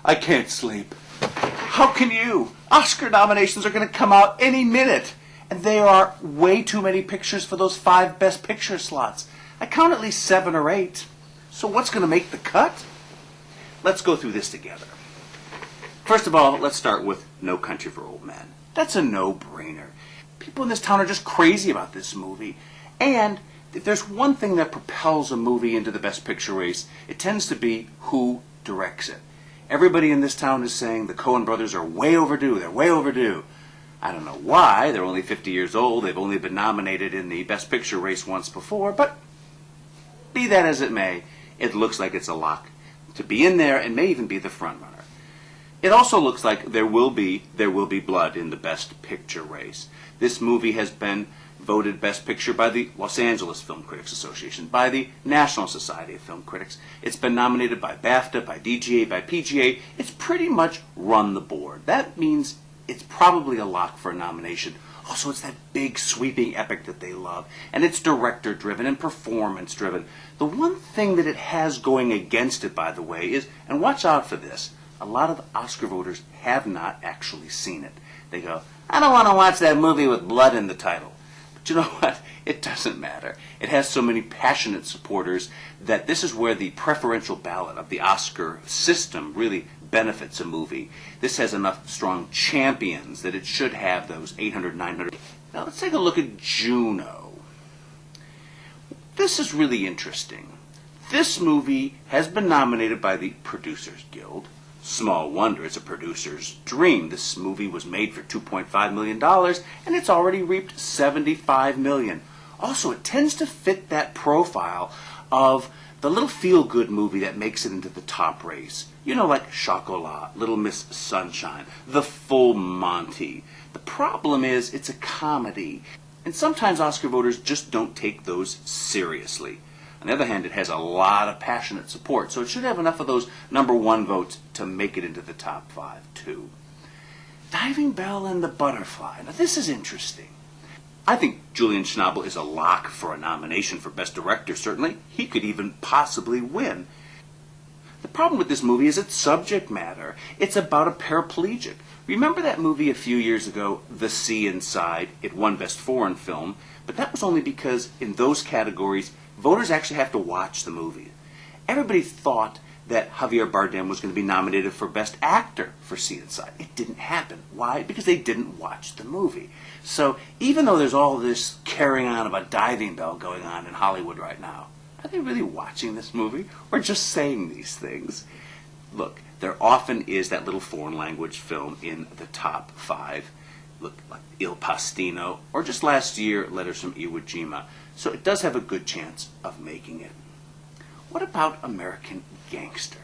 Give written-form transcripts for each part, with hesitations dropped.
I can't sleep. How can you? Oscar nominations are going to come out any minute. And there are way too many pictures for those 5 Best Picture slots. I count at least 7 or 8. So what's going to make the cut? Let's go through this together. First of all, let's start with No Country for Old Men. That's a no-brainer. People in this town are just crazy about this movie. And if there's one thing that propels a movie into the Best Picture race, it tends to be who directs it. Everybody in this town is saying the Coen brothers are way overdue. They're way overdue. I don't know why. They're only 50 years old. They've only been nominated in the Best Picture race once before. But be that as it may, it looks like it's a lock to be in there and may even be the front runner. It also looks like there will be blood in the Best Picture race. This movie has been voted Best Picture by the Los Angeles Film Critics Association, by the National Society of Film Critics. It's been nominated by BAFTA, by DGA, by PGA. It's pretty much run the board. That means it's probably a lock for a nomination. Also, it's that big, sweeping epic that they love. And it's director-driven and performance-driven. The one thing that it has going against it, by the way, is, and watch out for this, a lot of the Oscar voters have not actually seen it. They go, I don't want to watch that movie with blood in the title. But you know what? It doesn't matter. It has so many passionate supporters that this is where the preferential ballot of the Oscar system really benefits a movie. This has enough strong champions that it should have those 800, 900. Now let's take a look at Juno. This is really interesting. This movie has been nominated by the Producers Guild. Small wonder, it's a producer's dream. This movie was made for $2.5 million, and it's already reaped $75 million. Also, it tends to fit that profile of the little feel-good movie that makes it into the top race. You know, like Chocolat, Little Miss Sunshine, The Full Monty. The problem is, it's a comedy, and sometimes Oscar voters just don't take those seriously. On the other hand, it has a lot of passionate support, so it should have enough of those #1 votes to make it into the top 5, too. Diving Bell and the Butterfly. Now, this is interesting. I think Julian Schnabel is a lock for a nomination for Best Director, certainly. He could even possibly win. The problem with this movie is its subject matter. It's about a paraplegic. Remember that movie a few years ago, The Sea Inside? It won Best Foreign Film, but that was only because in those categories, voters actually have to watch the movie. Everybody thought that Javier Bardem was going to be nominated for Best Actor for Sea Inside. It didn't happen. Why? Because they didn't watch the movie. So even though there's all this carrying on about Diving Bell going on in Hollywood right now, are they really watching this movie or just saying these things? Look, there often is that little foreign language film in the top 5. Look, like Il Pastino, or just last year, Letters from Iwo Jima. So it does have a good chance of making it. What about American Gangster?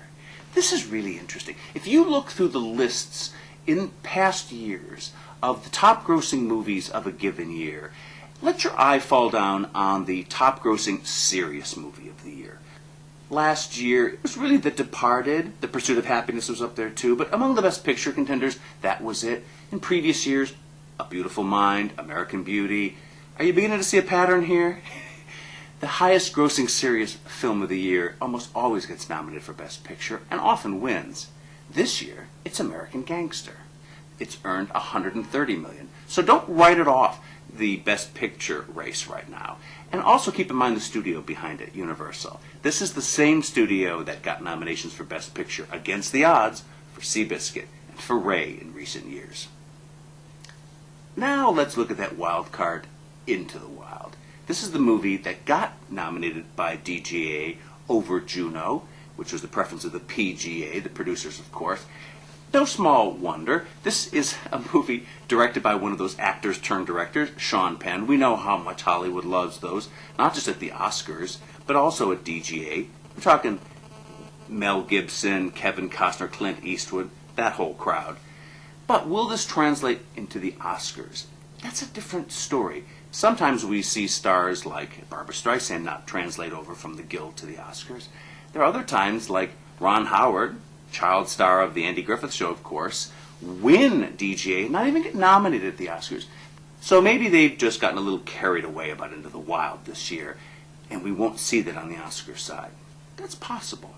This is really interesting. If you look through the lists in past years of the top grossing movies of a given year, let your eye fall down on the top grossing serious movie of the year. Last year, it was really The Departed. The Pursuit of Happiness was up there too, but among the Best Picture contenders, that was it. In previous years, A Beautiful Mind, American Beauty. Are you beginning to see a pattern here? The highest grossing serious film of the year almost always gets nominated for Best Picture and often wins. This year, it's American Gangster. It's earned $130 million. So don't write it off, the Best Picture race right now. And also keep in mind the studio behind it, Universal. This is the same studio that got nominations for Best Picture against the odds for Seabiscuit and for Ray in recent years. Now let's look at that wild card, Into the Wild. This is the movie that got nominated by DGA over Juno, which was the preference of the PGA, the producers, of course. No small wonder. This is a movie directed by one of those actors turned directors, Sean Penn. We know how much Hollywood loves those, not just at the Oscars, but also at DGA. We're talking Mel Gibson, Kevin Costner, Clint Eastwood, that whole crowd. But will this translate into the Oscars? That's a different story. Sometimes we see stars like Barbra Streisand not translate over from the Guild to the Oscars. There are other times like Ron Howard, child star of the Andy Griffith Show, of course, win DGA, not even get nominated at the Oscars. So maybe they've just gotten a little carried away about Into the Wild this year, and we won't see that on the Oscar side. That's possible.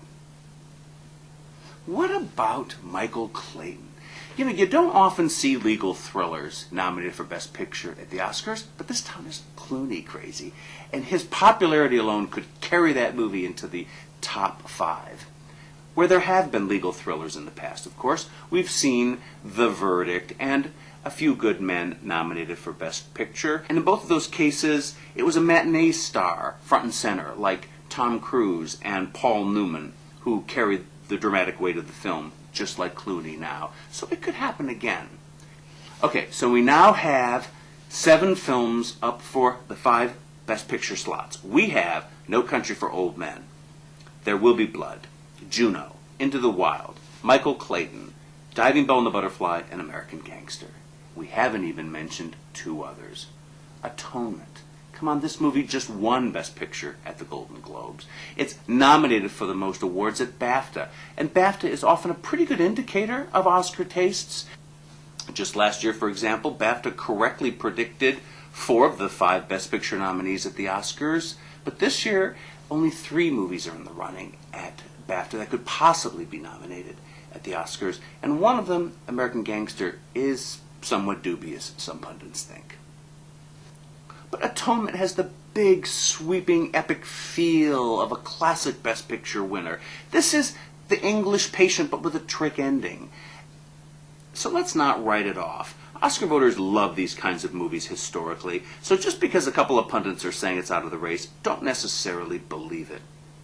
What about Michael Clayton? You know, you don't often see legal thrillers nominated for Best Picture at the Oscars, but this time is Clooney crazy. And his popularity alone could carry that movie into the top 5. Where there have been legal thrillers in the past, of course, we've seen The Verdict and A Few Good Men nominated for Best Picture. And in both of those cases, it was a matinee star, front and center, like Tom Cruise and Paul Newman, who carried the dramatic weight of the film, just like Clooney now. So it could happen again. Okay, so we now have 7 films up for the 5 Best Picture slots. We have No Country for Old Men, There Will Be Blood, Juno, Into the Wild, Michael Clayton, Diving Bell and the Butterfly, and American Gangster. We haven't even mentioned 2 others. Atonement. Come on, this movie just won Best Picture at the Golden Globes. It's nominated for the most awards at BAFTA, and BAFTA is often a pretty good indicator of Oscar tastes. Just last year, for example, BAFTA correctly predicted 4 of the 5 Best Picture nominees at the Oscars, but this year, only 3 movies are in the running at BAFTA that could possibly be nominated at the Oscars, and one of them, American Gangster, is somewhat dubious, some pundits think. But Atonement has the big, sweeping, epic feel of a classic Best Picture winner. This is The English Patient, but with a trick ending. So let's not write it off. Oscar voters love these kinds of movies historically, so just because a couple of pundits are saying it's out of the race, don't necessarily believe it.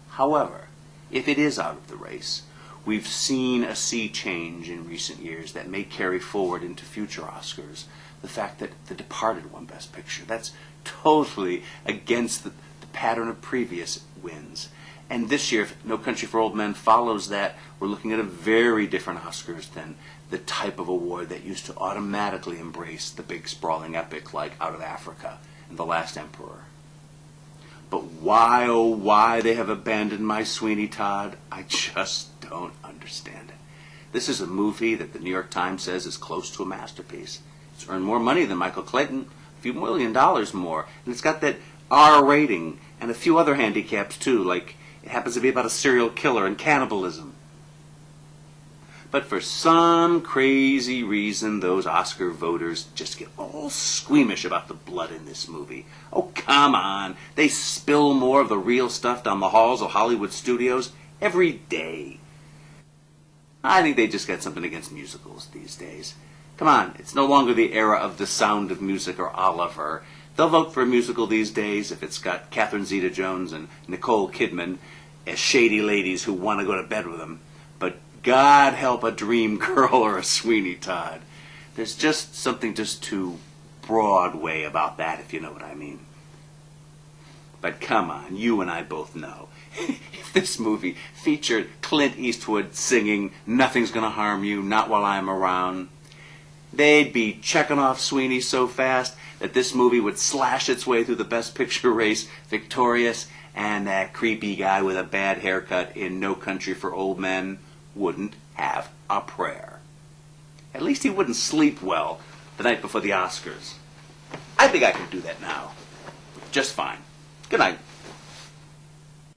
However, if it is out of the race, we've seen a sea change in recent years that may carry forward into future Oscars. The fact that The Departed won Best Picture, that's totally against the pattern of previous wins. And this year, if No Country for Old Men follows that, we're looking at a very different Oscars than the type of award that used to automatically embrace the big sprawling epic like Out of Africa and The Last Emperor. But why, oh why they have abandoned My Sweeney Todd, I just don't understand it. This is a movie that the New York Times says is close to a masterpiece. It's earned more money than Michael Clayton, a few $1 million more, and it's got that R rating and a few other handicaps too, like it happens to be about a serial killer and cannibalism. But for some crazy reason, those Oscar voters just get all squeamish about the blood in this movie. Oh, come on. They spill more of the real stuff down the halls of Hollywood studios every day. I think they just got something against musicals these days. Come on, it's no longer the era of The Sound of Music or Oliver. They'll vote for a musical these days if it's got Catherine Zeta-Jones and Nicole Kidman as shady ladies who want to go to bed with them. But God help a Dream Girl or a Sweeney Todd. There's just something just too Broadway about that, if you know what I mean. But come on, you and I both know. If this movie featured Clint Eastwood singing Nothing's Gonna Harm You, Not While I'm Around, they'd be checking off Sweeney so fast that this movie would slash its way through the Best Picture race victorious, and that creepy guy with a bad haircut in No Country for Old Men wouldn't have a prayer. At least he wouldn't sleep well the night before the Oscars. I think I can do that now. Just fine. Good night.